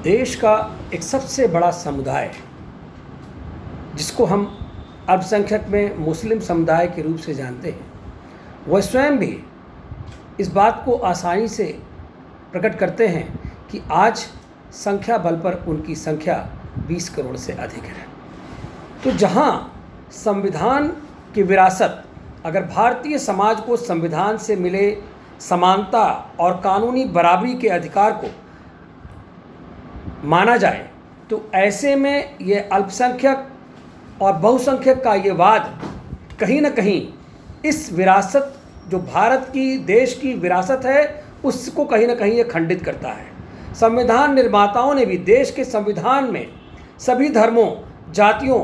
देश का एक सबसे बड़ा समुदाय जिसको हम अल्पसंख्यक में मुस्लिम समुदाय के रूप से जानते हैं, वह स्वयं भी इस बात को आसानी से प्रकट करते हैं कि आज संख्या बल पर उनकी संख्या 20 करोड़ से अधिक है। तो जहां संविधान की विरासत, अगर भारतीय समाज को संविधान से मिले समानता और कानूनी बराबरी के अधिकार को माना जाए, तो ऐसे में ये अल्पसंख्यक और बहुसंख्यक का ये वाद कहीं ना कहीं इस विरासत, जो भारत की देश की विरासत है, उसको कहीं ना कहीं ये खंडित करता है। संविधान निर्माताओं ने भी देश के संविधान में सभी धर्मों, जातियों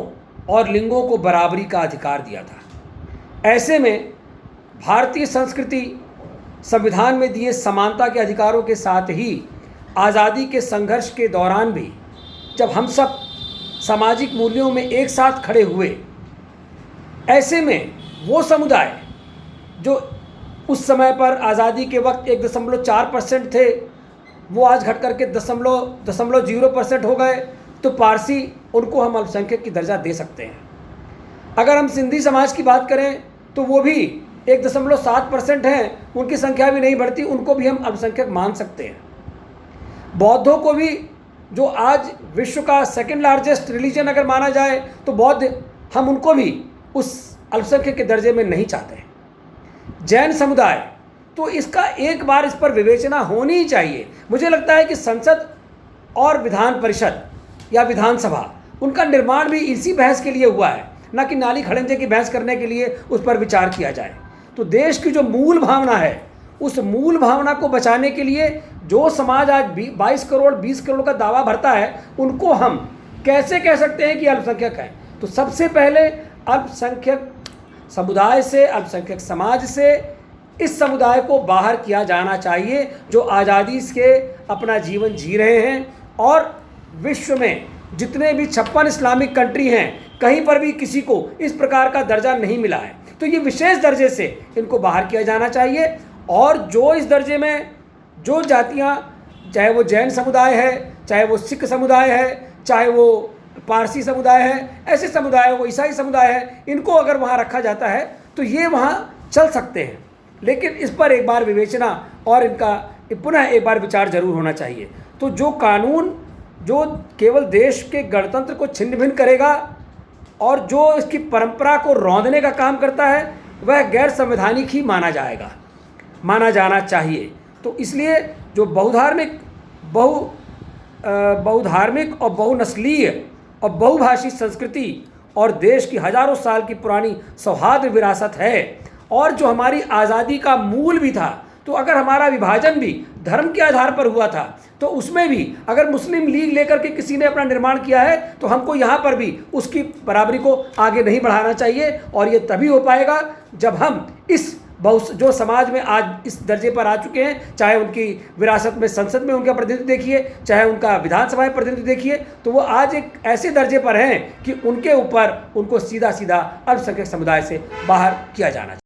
और लिंगों को बराबरी का अधिकार दिया था। ऐसे में भारतीय संस्कृति संविधान में दिए समानता के अधिकारों के साथ ही आज़ादी के संघर्ष के दौरान भी जब हम सब सामाजिक मूल्यों में एक साथ खड़े हुए, ऐसे में वो समुदाय जो उस समय पर आज़ादी के वक्त 1.4% थे, वो आज घट करके 0.0% हो गए, तो पारसी, उनको हम अल्पसंख्यक की दर्जा दे सकते हैं। अगर हम सिंधी समाज की बात करें तो वो भी 1.7% हैं, उनकी संख्या भी नहीं बढ़ती, उनको भी हम अल्पसंख्यक मान सकते हैं। बौद्धों को भी, जो आज विश्व का सेकंड लार्जेस्ट रिलीजन अगर माना जाए, तो बौद्ध, हम उनको भी उस अल्पसंख्यक के दर्जे में नहीं चाहते। जैन समुदाय, तो इसका एक बार इस पर विवेचना होनी ही चाहिए। मुझे लगता है कि संसद और विधान परिषद या विधानसभा, उनका निर्माण भी इसी बहस के लिए हुआ है, ना कि नाली खड़ंजे की बहस करने के लिए उस पर विचार किया जाए। तो देश की जो मूल भावना है, उस मूल भावना को बचाने के लिए जो समाज आज 22 करोड़ 20 करोड़ का दावा भरता है, उनको हम कैसे कह सकते हैं कि अल्पसंख्यक है? तो सबसे पहले अल्पसंख्यक समुदाय से, अल्पसंख्यक समाज से इस समुदाय को बाहर किया जाना चाहिए, जो आज़ादी से अपना जीवन जी रहे हैं। और विश्व में जितने भी 56 इस्लामिक कंट्री हैं, कहीं पर भी किसी को इस प्रकार का दर्जा नहीं मिला है। तो ये विशेष दर्जे से इनको बाहर किया जाना चाहिए। और जो इस दर्जे में जो जातियाँ, चाहे वो जैन समुदाय है, चाहे वो सिख समुदाय है, चाहे वो पारसी समुदाय है, ऐसे समुदाय, वो ईसाई समुदाय है, इनको अगर वहाँ रखा जाता है तो ये वहाँ चल सकते हैं। लेकिन इस पर एक बार विवेचना और इनका पुनः एक बार विचार जरूर होना चाहिए। तो जो कानून जो केवल देश के गणतंत्र को छिन्न भिन्न करेगा और जो इसकी परंपरा को रौंदने का काम करता है, वह गैर संवैधानिक ही माना जाना चाहिए। तो इसलिए जो बहुधार्मिक और बहुनस्लीय और बहुभाषी संस्कृति और देश की हजारों साल की पुरानी सौहार्द विरासत है, और जो हमारी आज़ादी का मूल भी था, तो अगर हमारा विभाजन भी धर्म के आधार पर हुआ था, तो उसमें भी अगर मुस्लिम लीग लेकर के किसी ने अपना निर्माण किया है, तो हमको यहाँ पर भी उसकी बराबरी को आगे नहीं बढ़ाना चाहिए। और ये तभी हो पाएगा जब हम इस जो समाज में आज इस दर्जे पर आ चुके हैं, चाहे उनकी विरासत में संसद में उनका प्रतिनिधित्व देखिए, चाहे उनका विधानसभा में प्रतिनिधित्व देखिए, तो वो आज एक ऐसे दर्जे पर हैं कि उनके ऊपर उनको सीधा सीधा अल्पसंख्यक समुदाय से बाहर किया जाना चाहिए।